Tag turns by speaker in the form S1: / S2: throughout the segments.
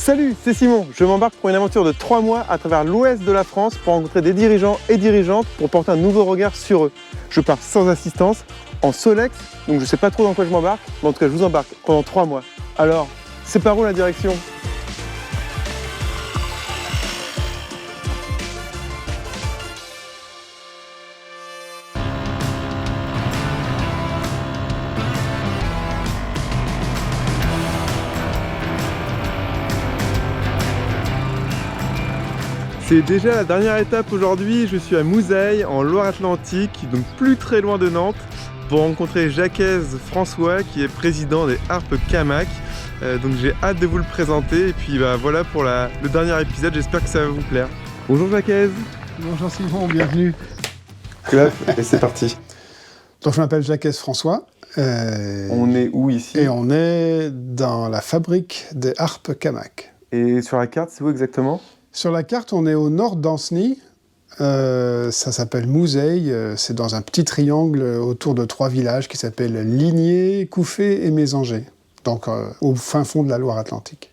S1: Salut, c'est Simon. Je m'embarque pour une aventure de 3 mois à travers l'ouest de la France pour rencontrer des dirigeants et dirigeantes pour porter un nouveau regard sur eux. Je pars sans assistance, en Solex, donc je sais pas trop dans quoi je m'embarque, mais en tout cas je vous embarque pendant 3 mois. Alors, c'est par où la direction ? C'est déjà la dernière étape aujourd'hui, je suis à Mouzeil en Loire-Atlantique, donc plus très loin de Nantes, pour rencontrer Jacques François qui est président des Harpes Camac. Donc j'ai hâte de vous le présenter et puis voilà pour le dernier épisode, j'espère que ça va vous plaire. Bonjour Jacques.
S2: Bonjour Simon, bienvenue.
S1: Clap et c'est parti.
S2: Donc je m'appelle Jacques François.
S1: On est où ici ?
S2: Et on est dans la fabrique des Harpes Camac.
S1: Et sur la carte, c'est où exactement ?
S2: Sur la carte, on est au nord d'Ancenis. Ça s'appelle Mouzeil. C'est dans un petit triangle autour de 3 villages qui s'appellent Ligné, Couffé et Mésanger. Donc au fin fond de la Loire-Atlantique.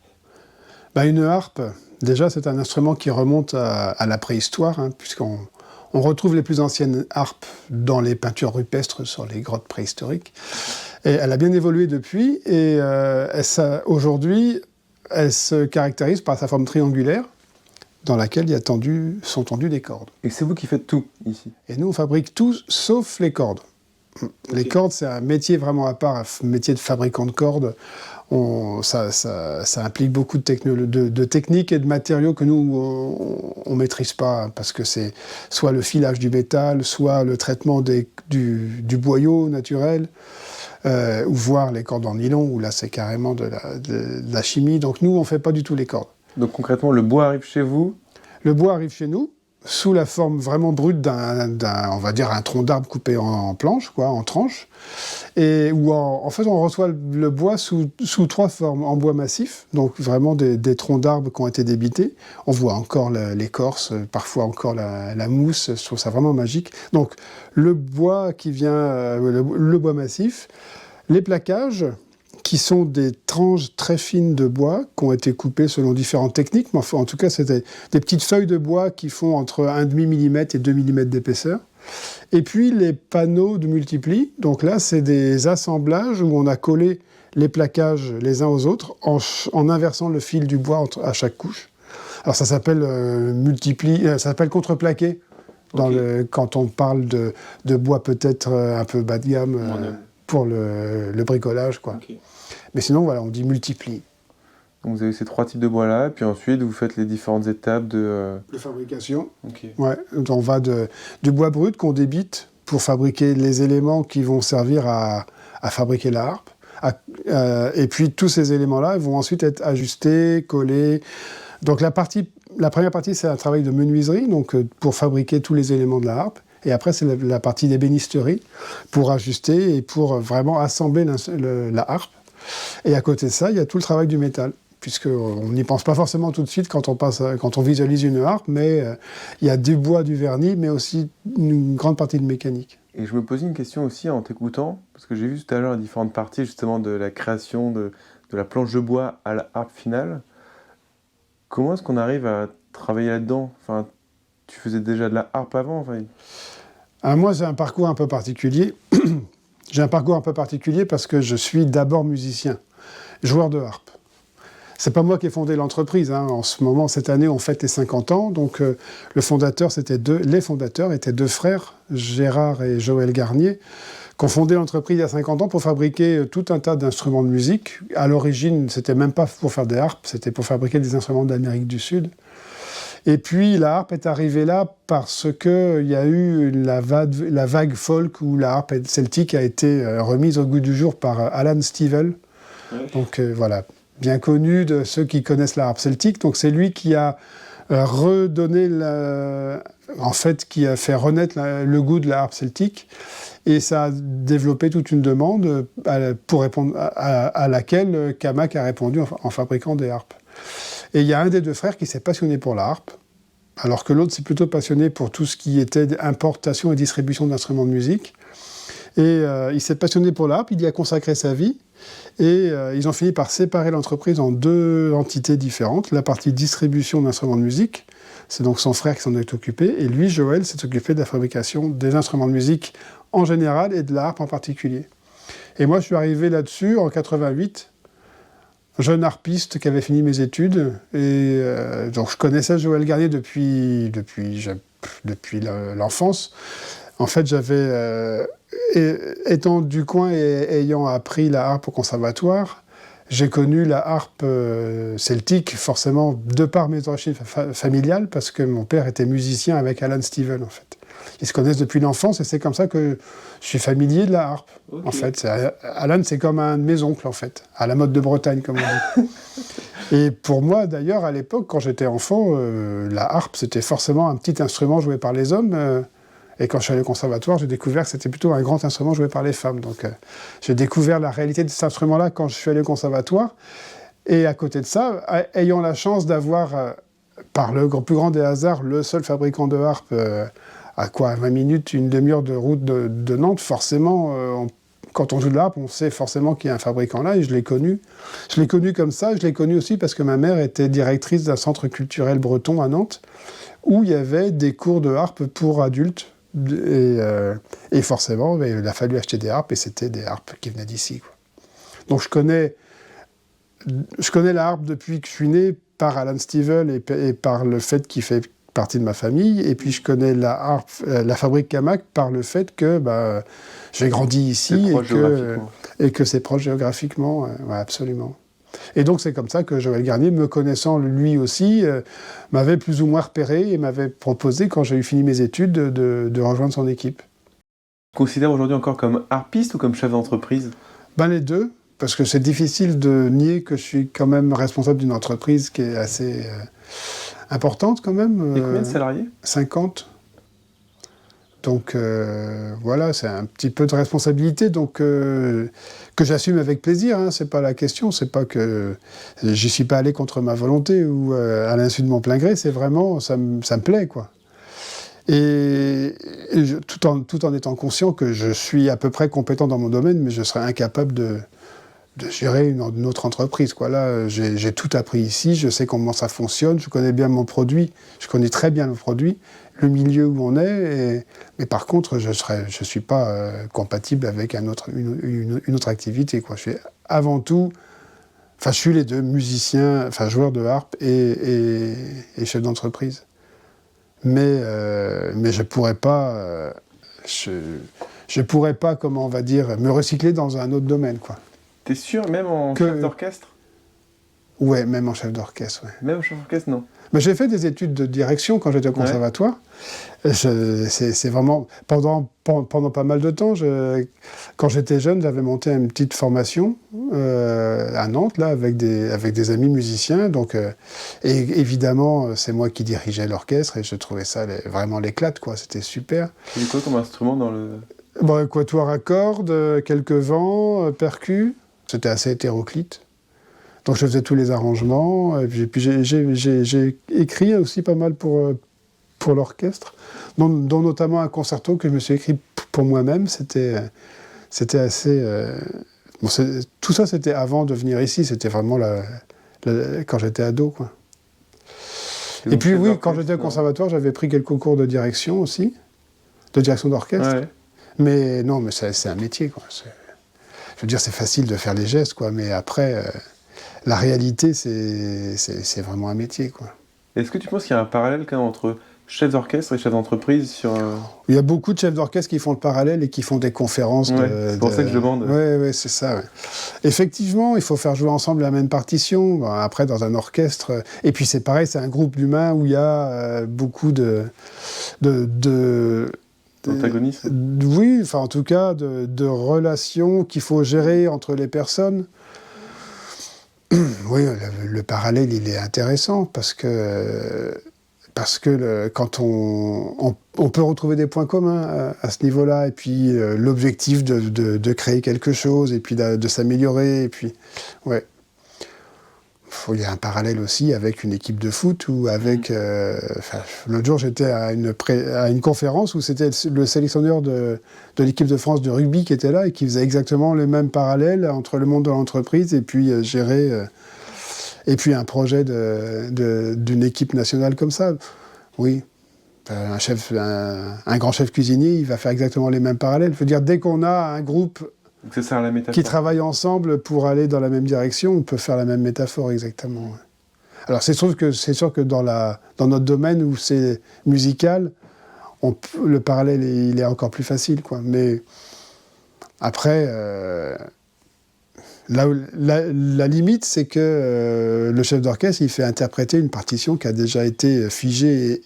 S2: Une harpe, déjà, c'est un instrument qui remonte à la préhistoire, puisqu'on retrouve les plus anciennes harpes dans les peintures rupestres sur les grottes préhistoriques. Et elle a bien évolué depuis, et aujourd'hui, elle se caractérise par sa forme triangulaire, dans laquelle sont tendues des cordes.
S1: Et c'est vous qui faites tout, ici ?
S2: Et nous, on fabrique tout, sauf les cordes. Okay. Les cordes, c'est un métier vraiment à part, un métier de fabricant de cordes. Ça implique beaucoup de techniques et de matériaux que nous, on ne maîtrise pas, parce que c'est soit le filage du métal, soit le traitement du boyau naturel, ou voire les cordes en nylon, où là, c'est carrément de la chimie. Donc nous, on ne fait pas du tout les cordes.
S1: Donc concrètement, le bois arrive chez vous ?
S2: Le bois arrive chez nous, sous la forme vraiment brute on va dire un tronc d'arbre coupé en planches, en tranches. En fait, on reçoit le bois sous 3 formes. En bois massif, donc vraiment des troncs d'arbres qui ont été débités. On voit encore l'écorce, parfois encore la mousse. Je trouve ça vraiment magique. Donc le bois qui vient, le bois massif, les plaquages, qui sont des tranches très fines de bois qui ont été coupées selon différentes techniques, mais en tout cas, c'était des petites feuilles de bois qui font entre 1,5 mm et 2 mm d'épaisseur. Et puis les panneaux de multipli, donc là, c'est des assemblages où on a collé les plaquages les uns aux autres en inversant le fil du bois à chaque couche. Alors ça s'appelle ça s'appelle contreplaqué, quand on parle de bois peut-être un peu bas de gamme. Pour le bricolage, Okay. Mais sinon, voilà, on dit multiplie.
S1: Donc vous avez ces 3 types de bois-là, puis ensuite vous faites les différentes étapes de
S2: fabrication.
S1: Okay.
S2: Ouais, on va du bois brut qu'on débite pour fabriquer les éléments qui vont servir à fabriquer la harpe. Et puis tous ces éléments-là vont ensuite être ajustés, collés. Donc la première partie, c'est un travail de menuiserie, donc pour fabriquer tous les éléments de la harpe. Et après, c'est la partie d'ébénisterie pour ajuster et pour vraiment assembler la harpe. Et à côté de ça, il y a tout le travail du métal, puisqu'on n'y pense pas forcément tout de suite quand on visualise une harpe, mais il y a du bois, du vernis, mais aussi une grande partie de mécanique.
S1: Et je me posais une question aussi en t'écoutant, parce que j'ai vu tout à l'heure les différentes parties justement de la création de la planche de bois à la harpe finale. Comment est-ce qu'on arrive à travailler là-dedans ? Tu faisais déjà de la harpe avant
S2: Moi, j'ai un parcours un peu particulier. J'ai un parcours un peu particulier parce que je suis d'abord musicien, joueur de harpe. C'est pas moi qui ai fondé l'entreprise. En ce moment, cette année, on fête les 50 ans. Donc, les fondateurs étaient 2 frères, Gérard et Joël Garnier, qui ont fondé l'entreprise il y a 50 ans pour fabriquer tout un tas d'instruments de musique. À l'origine, c'était même pas pour faire des harpes, c'était pour fabriquer des instruments d'Amérique du Sud. Et puis la harpe est arrivée là parce qu'il y a eu la vague folk où la harpe celtique a été remise au goût du jour par Alan Stivell. Oui. Donc voilà, bien connu de ceux qui connaissent la harpe celtique. Donc c'est lui qui a redonné, qui a fait renaître le goût de la harpe celtique. Et ça a développé toute une demande pour répondre à laquelle Camac a répondu en fabriquant des harpes. Et il y a un des 2 frères qui s'est passionné pour la harpe, alors que l'autre s'est plutôt passionné pour tout ce qui était importation et distribution d'instruments de musique. Et il s'est passionné pour la harpe, il y a consacré sa vie. Et ils ont fini par séparer l'entreprise en 2 entités différentes. La partie distribution d'instruments de musique, c'est donc son frère qui s'en est occupé. Et lui, Joël, s'est occupé de la fabrication des instruments de musique en général et de la harpe en particulier. Et moi, je suis arrivé là-dessus en 88, jeune harpiste qui avait fini mes études. Et donc, je connaissais Joël Garnier depuis l'enfance. En fait, j'avais, étant du coin et ayant appris la harpe au conservatoire, j'ai connu la harpe celtique, forcément, de par mes origines familiales, parce que mon père était musicien avec Alan Stivell, en fait. Ils se connaissent depuis l'enfance, et c'est comme ça que je suis familier de la harpe. Okay. En fait, Alan, c'est comme un de mes oncles, en fait, à la mode de Bretagne, comme on dit. Et pour moi, d'ailleurs, à l'époque, quand j'étais enfant, la harpe, c'était forcément un petit instrument joué par les hommes. Et quand je suis allé au conservatoire, j'ai découvert que c'était plutôt un grand instrument joué par les femmes. Donc j'ai découvert la réalité de cet instrument-là quand je suis allé au conservatoire. Et à côté de ça, ayant la chance d'avoir, par le plus grand des hasards, le seul fabricant de harpe à 20 minutes, une demi-heure de route de Nantes, forcément, quand on joue de la harpe, on sait forcément qu'il y a un fabricant là, et je l'ai connu. Je l'ai connu comme ça, je l'ai connu aussi parce que ma mère était directrice d'un centre culturel breton à Nantes, où il y avait des cours de harpe pour adultes. Et forcément, il a fallu acheter des harpes, et c'était des harpes qui venaient d'ici, quoi. Donc je connais la harpe depuis que je suis né par Alan Stivell et par le fait qu'il fait partie de ma famille, et puis je connais la harpe, la fabrique Camac par le fait que j'ai grandi ici et que c'est proche géographiquement, ouais, absolument. Et donc c'est comme ça que Joël Garnier, me connaissant lui aussi, m'avait plus ou moins repéré et m'avait proposé, quand j'ai eu fini mes études, de rejoindre son équipe.
S1: Tu te considères aujourd'hui encore comme harpiste ou comme chef d'entreprise ?
S2: Les deux, parce que c'est difficile de nier que je suis quand même responsable d'une entreprise qui est assez importante quand même.
S1: Et combien de salariés ?
S2: 50. Donc voilà, c'est un petit peu de responsabilité, donc que j'assume avec plaisir, hein, c'est pas la question, c'est pas que j'y suis pas allé contre ma volonté ou à l'insu de mon plein gré, c'est vraiment, ça me plaît, quoi. Tout en étant conscient que je suis à peu près compétent dans mon domaine, mais je serais incapable de gérer une autre entreprise, quoi. Là, j'ai tout appris ici, je sais comment ça fonctionne, je connais bien mon produit, je connais très bien le produit, le milieu où on est, mais par contre, je suis pas compatible avec une autre activité, quoi. Je suis avant tout, je suis les deux, musicien, joueur de harpe et chef d'entreprise. Mais je pourrais pas, comment on va dire, me recycler dans un autre domaine, quoi.
S1: T'es sûr, même en chef d'orchestre ?
S2: Ouais, même en chef d'orchestre, ouais.
S1: Même en chef d'orchestre, non.
S2: J'ai fait des études de direction quand j'étais au conservatoire. Ouais. C'est vraiment... Pendant pas mal de temps, quand j'étais jeune, j'avais monté une petite formation à Nantes, là, avec des amis musiciens. Donc, et évidemment, c'est moi qui dirigeais l'orchestre, et je trouvais ça vraiment l'éclate, quoi. C'était super.
S1: Tu quoi comme instrument dans le...
S2: Quatuor à cordes, quelques vents, percus. C'était assez hétéroclite. Donc je faisais tous les arrangements, et puis j'ai écrit aussi pas mal pour l'orchestre, dont notamment un concerto que je me suis écrit pour moi-même. C'était assez... tout ça, c'était avant de venir ici, c'était vraiment quand j'étais ado, quoi. Et puis oui, quand j'étais au conservatoire, j'avais pris quelques cours de direction aussi, de direction d'orchestre. Ouais. Mais non, mais c'est un métier, quoi. Je veux dire, c'est facile de faire les gestes, quoi, mais après... la réalité, c'est vraiment un métier, quoi.
S1: Est-ce que tu penses qu'il y a un parallèle quand même entre chef d'orchestre et chef d'entreprise sur...
S2: Il y a beaucoup de chefs d'orchestre qui font le parallèle et qui font des conférences.
S1: C'est pour ça que je demande.
S2: Oui, c'est ça. Ouais. Effectivement, il faut faire jouer ensemble la même partition. Après, dans un orchestre... Et puis c'est pareil, c'est un groupe d'humains où il y a beaucoup
S1: d'antagonisme.
S2: Oui, en tout cas, de relations qu'il faut gérer entre les personnes. Oui, le parallèle, il est intéressant parce que quand on peut retrouver des points communs à ce niveau-là, et puis l'objectif de créer quelque chose, et puis de s'améliorer, et puis ouais. il y a un parallèle aussi avec une équipe de foot ou avec... l'autre jour, j'étais à une conférence où c'était le sélectionneur de l'équipe de France de rugby qui était là et qui faisait exactement les mêmes parallèles entre le monde de l'entreprise et puis gérer... et puis un projet d'une équipe nationale comme ça. Oui, un grand chef cuisinier, il va faire exactement les mêmes parallèles. Je veux dire, dès qu'on a un groupe
S1: c'est ça, la métaphore.
S2: qui travaille ensemble pour aller dans la même direction, on peut faire la même métaphore exactement. Alors c'est sûr que dans notre domaine où c'est musical, le parallèle il est encore plus facile, quoi. Mais après, la limite, c'est que le chef d'orchestre, il fait interpréter une partition qui a déjà été figée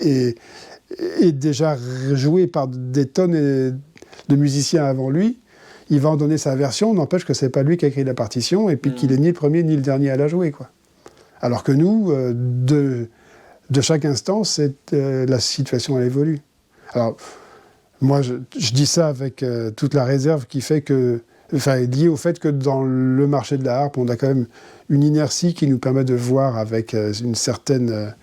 S2: et déjà jouée par des tonnes de musiciens avant lui. Il va en donner sa version, n'empêche que c'est pas lui qui a écrit la partition et puis qu'il est ni le premier ni le dernier à la jouer, quoi. Alors que nous, de chaque instant, la situation elle évolue. Alors moi, je dis ça avec toute la réserve qui fait que, liée au fait que dans le marché de la harpe, on a quand même une inertie qui nous permet de voir avec un certain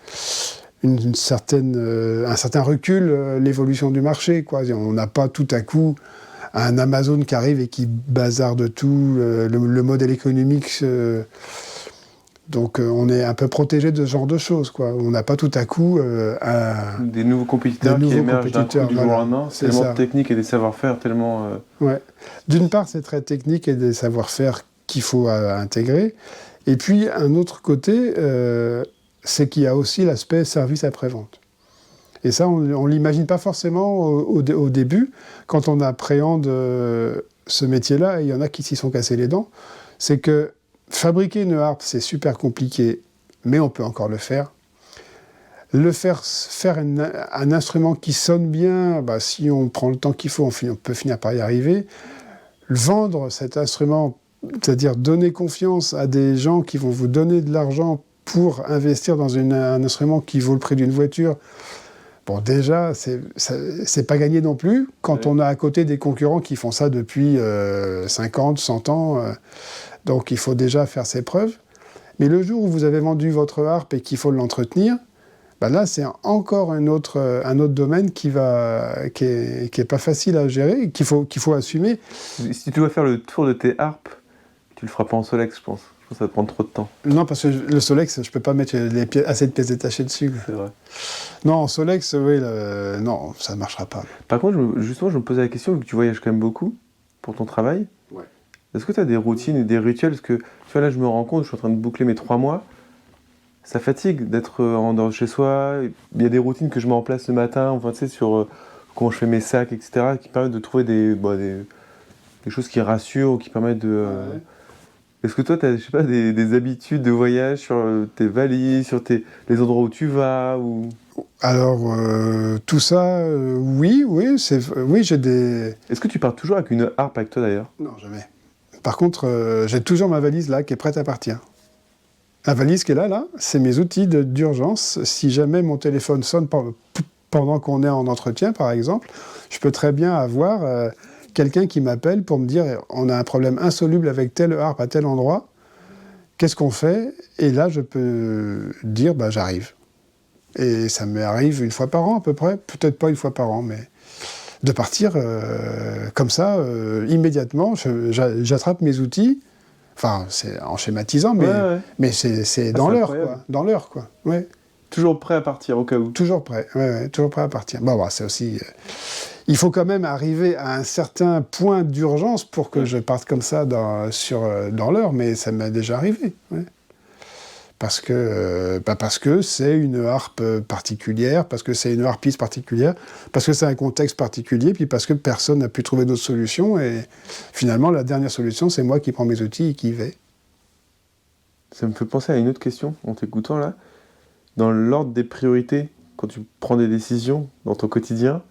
S2: recul l'évolution du marché, quoi. On n'a pas tout à coup un Amazon qui arrive et qui bazarde tout, le modèle économique. Donc on est un peu protégé de ce genre de choses, quoi. On n'a pas tout à coup
S1: des nouveaux compétiteurs qui émergent d'un coup du jour au lendemain. C'est tellement de technique et des savoir-faire, tellement...
S2: Ouais. D'une part, c'est très technique et des savoir-faire qu'il faut intégrer. Et puis, un autre côté, c'est qu'il y a aussi l'aspect service après-vente. Et ça, on ne l'imagine pas forcément au début. Quand on appréhende ce métier-là, et il y en a qui s'y sont cassés les dents, c'est que fabriquer une harpe, c'est super compliqué, mais on peut encore le faire. Faire un instrument qui sonne bien, si on prend le temps qu'il faut, on peut finir par y arriver. Vendre cet instrument, c'est-à-dire donner confiance à des gens qui vont vous donner de l'argent pour investir dans un instrument qui vaut le prix d'une voiture, bon, déjà, c'est pas gagné non plus quand on a à côté des concurrents qui font ça depuis 50, 100 ans. Donc il faut déjà faire ses preuves. Mais le jour où vous avez vendu votre harpe et qu'il faut l'entretenir, là, c'est encore un autre domaine qui est pas facile à gérer, qu'il faut assumer.
S1: Si tu dois faire le tour de tes harpes, tu le feras pas en Solex, je pense. Je pense que ça va te prendre trop de temps.
S2: Non, parce que le Solex, je peux pas mettre assez de pièces détachées dessus.
S1: C'est vrai.
S2: Non, en Solex, oui, non, ça ne marchera pas.
S1: Par contre, justement, je me posais la question, vu que tu voyages quand même beaucoup pour ton travail.
S2: Ouais.
S1: Est-ce que tu as des routines et des rituels? Parce que, tu vois, là, je me rends compte, je suis en train de boucler mes 3 mois. Ça fatigue d'être en dehors de chez soi. Il y a des routines que je mets en place le matin, enfin, tu sais, sur comment je fais mes sacs, etc., qui permettent de trouver des choses qui rassurent ou qui permettent de...
S2: Ouais.
S1: Est-ce que toi, tu as, je sais pas, des habitudes de voyage sur tes valises, sur les endroits où tu vas ou...
S2: Alors, tout ça, oui, j'ai des...
S1: Est-ce que tu pars toujours avec une harpe avec toi, d'ailleurs?
S2: Non, jamais. Par contre, j'ai toujours ma valise, là, qui est prête à partir. La valise qui est là, c'est mes outils d'urgence. Si jamais mon téléphone sonne pendant qu'on est en entretien, par exemple, je peux très bien avoir quelqu'un qui m'appelle pour me dire « on a un problème insoluble avec telle harpe à tel endroit, qu'est-ce qu'on fait ?» Et là, je peux dire « j'arrive ». Et ça m'arrive une fois par an à peu près, peut-être pas une fois par an, mais de partir comme ça, immédiatement, j'attrape mes outils. Enfin, c'est en schématisant, mais c'est dans l'heure, quoi. Dans l'heure, quoi. Ouais.
S1: Toujours prêt à partir, au cas où.
S2: Toujours prêt, toujours prêt à partir. C'est aussi... il faut quand même arriver à un certain point d'urgence pour que je parte comme ça dans l'heure, mais ça m'est déjà arrivé. Ouais. Parce que c'est une harpe particulière, parce que c'est une harpiste particulière, parce que c'est un contexte particulier, puis parce que personne n'a pu trouver d'autre solution, et finalement, la dernière solution, c'est moi qui prends mes outils et qui y vais.
S1: Ça me fait penser à une autre question, en t'écoutant là. Dans l'ordre des priorités, quand tu prends des décisions dans ton quotidien,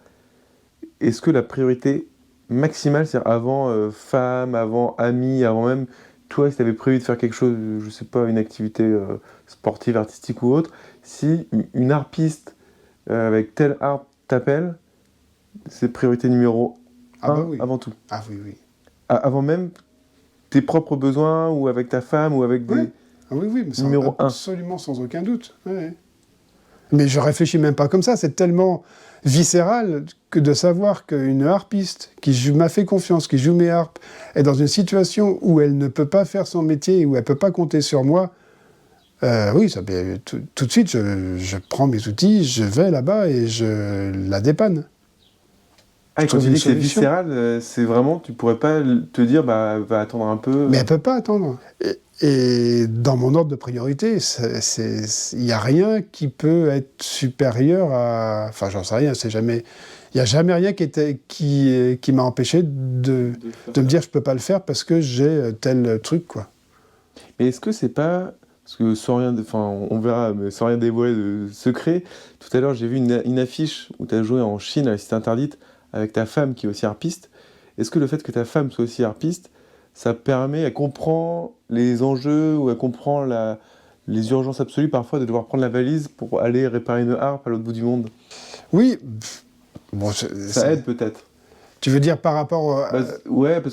S1: est-ce que la priorité maximale, c'est-à-dire avant femme, avant ami, avant même... Toi, si tu avais prévu de faire quelque chose, je sais pas, une activité sportive, artistique ou autre, si une harpiste avec telle harpe t'appelle, c'est priorité numéro 1
S2: oui.
S1: avant tout.
S2: Ah oui, oui.
S1: Avant même tes propres besoins ou avec ta femme ou avec des...
S2: Ah oui, oui, mais c'est
S1: Numéro un.
S2: absolument sans aucun doute. Ouais. Mais je réfléchis même pas comme ça, c'est tellement viscéral que de savoir qu'une harpiste m'a fait confiance, qui joue mes harpes, est dans une situation où elle ne peut pas faire son métier, où elle ne peut pas compter sur moi, oui, tout de suite, je prends mes outils, je vais là-bas et je la dépanne.
S1: Ah, et quand tu dis que c'est viscéral, c'est vraiment, tu pourrais pas te dire, bah, va attendre un peu.
S2: Mais elle peut pas attendre. Et dans mon ordre de priorité, il n'y a rien qui peut être supérieur à... Enfin, j'en sais rien, c'est jamais... Il n'y a jamais rien qui m'a empêché de me dire je peux pas le faire parce que j'ai tel truc, quoi.
S1: Mais est-ce que c'est pas... Parce que sans rien... Enfin, on verra, mais sans rien dévoiler de secret, tout à l'heure, j'ai vu une affiche où tu as joué en Chine à la Cité Interdite avec ta femme qui est aussi harpiste. Est-ce que le fait que ta femme soit aussi harpiste, ça permet, elle comprend les enjeux ou elle comprend les urgences absolues parfois de devoir prendre la valise pour aller réparer une harpe à l'autre bout du monde?
S2: Oui. Bon,
S1: ça aide peut-être.
S2: Tu veux dire par rapport,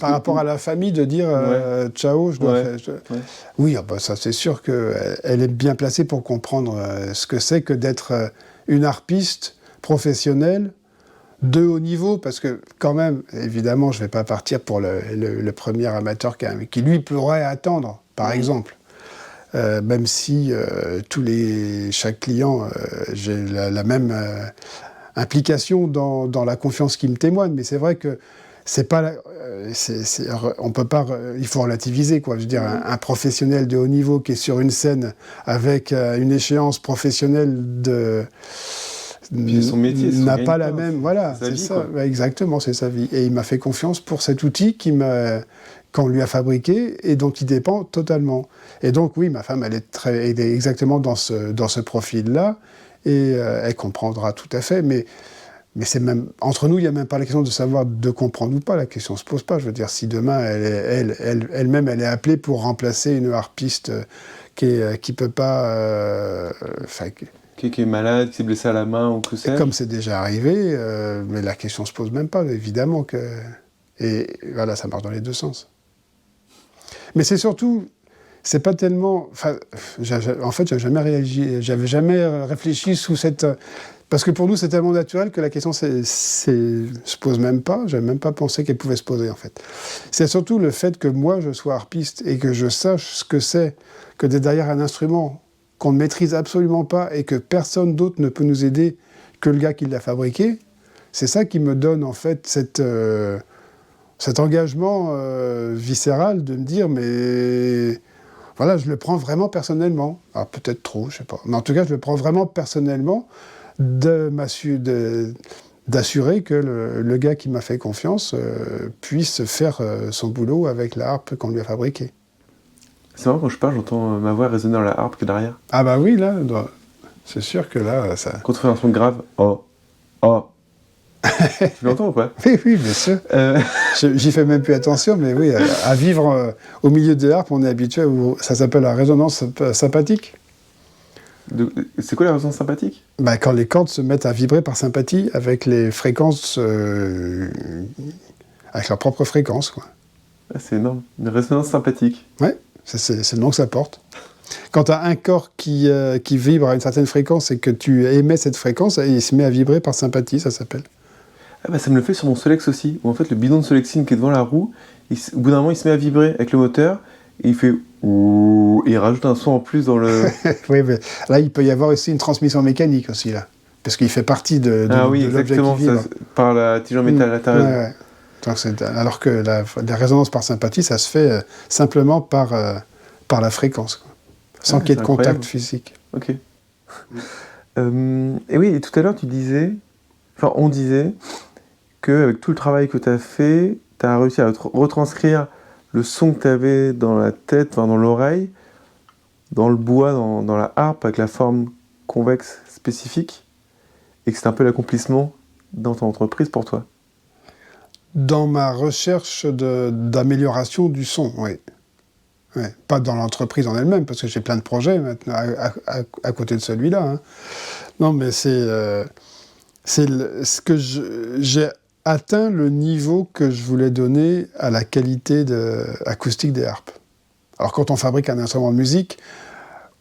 S2: rapport à la famille, de dire ciao, je dois faire...
S1: Ouais.
S2: Oui, bah, ça c'est sûr qu'elle est bien placée pour comprendre ce que c'est que d'être une harpiste professionnelle de haut niveau, parce que quand même, évidemment, je ne vais pas partir pour le premier amateur qui lui pourrait attendre, par exemple. Même si chaque client, j'ai la même implication dans la confiance qu'il me témoigne, mais c'est vrai que c'est pas, on peut pas, il faut relativiser, quoi. Je veux dire, un professionnel de haut niveau qui est sur une scène avec une échéance professionnelle
S1: son métier
S2: n'a pas la même, voilà, c'est ça, exactement, c'est sa vie. Et il m'a fait confiance pour cet outil qu'on lui a fabriqué et dont il dépend totalement. Et donc oui, ma femme, elle est exactement dans ce profil-là, et elle comprendra tout à fait. Mais c'est même entre nous, il n'y a même pas la question de savoir de comprendre ou pas. La question ne se pose pas. Je veux dire, si demain elle-même elle est appelée pour remplacer une harpiste qui peut pas,
S1: qui est malade, qui s'est blessé à la main ou que sais-je.
S2: Comme c'est déjà arrivé, mais la question ne se pose même pas, évidemment. Et voilà, ça marche dans les deux sens. Mais c'est surtout, c'est pas tellement... En fait, j'avais jamais réfléchi sous cette... Parce que pour nous, c'est tellement naturel que la question se pose même pas. J'avais même pas pensé qu'elle pouvait se poser, en fait. C'est surtout le fait que moi, je sois harpiste et que je sache ce que c'est que d'être derrière un instrument qu'on ne maîtrise absolument pas et que personne d'autre ne peut nous aider que le gars qui l'a fabriqué, c'est ça qui me donne en fait cet engagement viscéral de me dire mais voilà, je le prends vraiment personnellement. Alors peut-être trop, je sais pas. Mais en tout cas, je le prends vraiment personnellement d'assurer que le gars qui m'a fait confiance puisse faire son boulot avec la harpe qu'on lui a fabriquée.
S1: C'est marrant, quand je parle, j'entends ma voix résonner dans la harpe que derrière.
S2: Ah bah oui, là, c'est sûr que là, ça...
S1: Quand on fait un son grave, oh. Tu l'entends ou pas?
S2: Oui, bien sûr. J'y fais même plus attention, mais oui, à vivre au milieu des harpes, on est habitué, ça s'appelle la résonance sympathique.
S1: C'est quoi la résonance sympathique?
S2: Bah, quand les cordes se mettent à vibrer par sympathie avec les fréquences, avec leur propre fréquence, quoi.
S1: Ah, c'est énorme, une résonance sympathique.
S2: Ouais. C'est le nom que ça porte. Quand tu as un corps qui vibre à une certaine fréquence et que tu émets cette fréquence, il se met à vibrer par sympathie, ça s'appelle.
S1: Ah bah ça me le fait sur mon Solex aussi, où en fait le bidon de Solexine qui est devant la roue, au bout d'un moment il se met à vibrer avec le moteur, et il fait ouh, et il rajoute un son en plus dans le...
S2: Oui, mais là il peut y avoir aussi une transmission mécanique aussi, là. Parce qu'il fait partie de l'objet qui vibre.
S1: Par la tige en métal, là, t'as raison.
S2: Ouais. Donc alors que la résonance par sympathie, ça se fait simplement par la fréquence, quoi, sans qu'il y ait de contact physique.
S1: Ok. Et oui, et tout à l'heure on disait qu'avec tout le travail que tu as fait, tu as réussi à retranscrire le son que tu avais dans la tête, enfin, dans l'oreille, dans le bois, dans la harpe, avec la forme convexe spécifique, et que c'est un peu l'accomplissement dans ton entreprise pour toi.
S2: Dans ma recherche d'amélioration du son, oui. Ouais. Pas dans l'entreprise en elle-même, parce que j'ai plein de projets maintenant à côté de celui-là. Hein. Non, mais ce que j'ai atteint le niveau que je voulais donner à la qualité acoustique des harpes. Alors quand on fabrique un instrument de musique,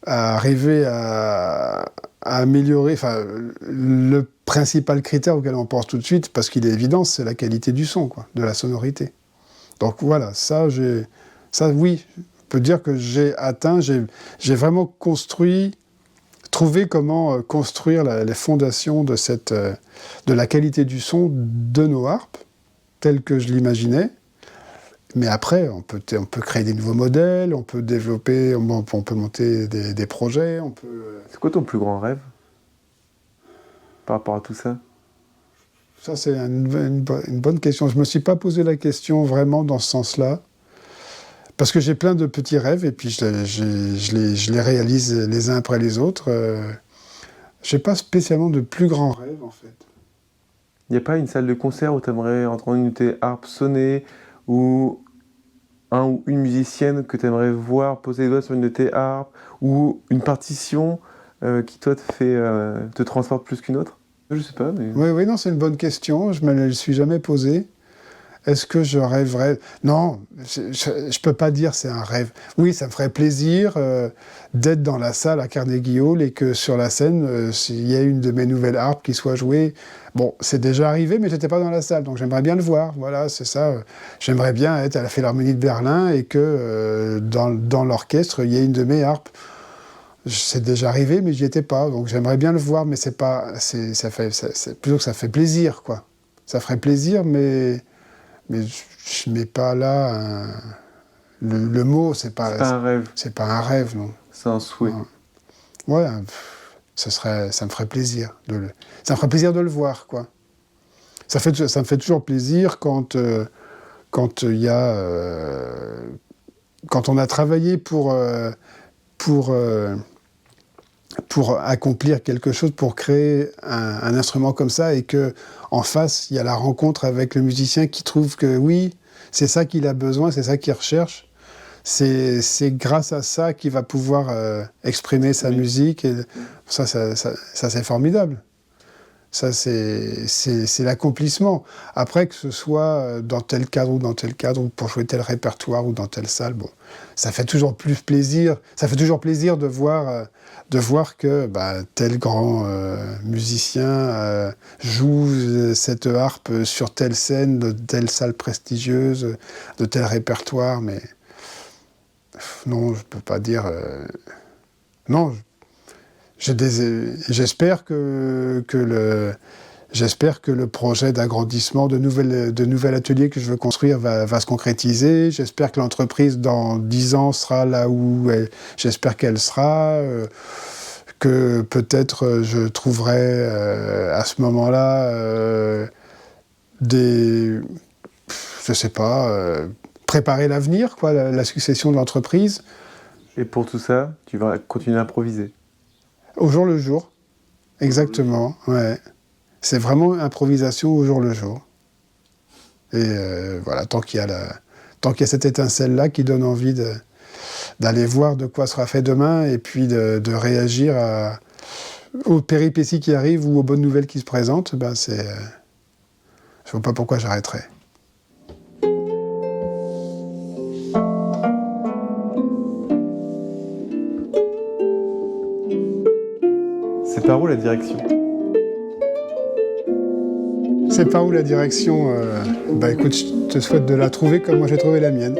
S2: arriver à améliorer, enfin, le principal critère auquel on pense tout de suite, parce qu'il est évident, c'est la qualité du son, quoi, de la sonorité. Donc voilà, ça oui, je peux dire que j'ai vraiment trouvé comment construire les fondations de la qualité du son de nos harpes, telles que je l'imaginais. Mais après, on peut créer des nouveaux modèles, on peut développer, on peut monter des projets, on peut...
S1: C'est quoi ton plus grand rêve par rapport à tout ça?
S2: Ça, c'est une bonne question. Je ne me suis pas posé la question vraiment dans ce sens-là. Parce que j'ai plein de petits rêves et puis je les réalise les uns après les autres. Je n'ai pas spécialement de plus grands rêves, en fait.
S1: Il n'y a pas une salle de concert où tu aimerais entendre une de tes harpes sonner, ou un ou une musicienne que tu aimerais voir poser les doigts sur une de tes harpes, ou une partition qui, toi, te transporte plus qu'une autre? Je sais pas, mais...
S2: Oui, non, c'est une bonne question. Je ne me la suis jamais posée. Est-ce que je rêverais? Non, je ne peux pas dire c'est un rêve. Oui, ça me ferait plaisir d'être dans la salle à Carnegie Hall et que sur la scène, s'il y a une de mes nouvelles harpes qui soit jouée. Bon, c'est déjà arrivé, mais je n'étais pas dans la salle, donc j'aimerais bien le voir. Voilà, c'est ça. J'aimerais bien être à la Philharmonie de Berlin et que dans l'orchestre, il y ait une de mes harpes. C'est déjà arrivé, mais j'y étais pas, donc j'aimerais bien le voir, mais c'est plutôt que ça fait plaisir, quoi. Ça ferait plaisir, mais je mets pas là le mot, c'est pas
S1: un rêve.
S2: C'est pas un rêve, non.
S1: C'est un souhait.
S2: Ouais, ça me ferait plaisir ça me ferait plaisir de le voir, quoi. Ça me fait toujours plaisir quand il y a quand on a travaillé pour accomplir quelque chose, pour créer un instrument comme ça, et que en face, il y a la rencontre avec le musicien qui trouve que oui, c'est ça qu'il a besoin, c'est ça qu'il recherche. C'est grâce à ça qu'il va pouvoir exprimer sa musique. Et ça c'est formidable. Ça, c'est l'accomplissement. Après, que ce soit dans tel cadre ou dans tel cadre, ou pour jouer tel répertoire ou dans telle salle, bon, ça fait toujours plus plaisir. Ça fait toujours plaisir de voir que tel grand musicien joue cette harpe sur telle scène, de telle salle prestigieuse, de tel répertoire. Mais non, je ne peux pas dire... non, j'espère que le projet d'agrandissement, de nouvel atelier que je veux construire va se concrétiser. J'espère que l'entreprise, dans 10 ans, sera là où j'espère qu'elle sera. Que peut-être je trouverai à ce moment-là je sais pas, préparer l'avenir, quoi, la succession de l'entreprise. Et
S1: pour tout ça, tu vas continuer à improviser?
S2: Au jour le jour, exactement, ouais. C'est vraiment improvisation au jour le jour. Et voilà, tant qu'il y a cette étincelle-là qui donne envie d'aller voir de quoi sera fait demain, et puis de réagir aux péripéties qui arrivent ou aux bonnes nouvelles qui se présentent, je ne vois pas pourquoi j'arrêterais.
S1: C'est par où la direction?
S2: C'est par où la direction? Écoute, je te souhaite de la trouver comme moi j'ai trouvé la mienne.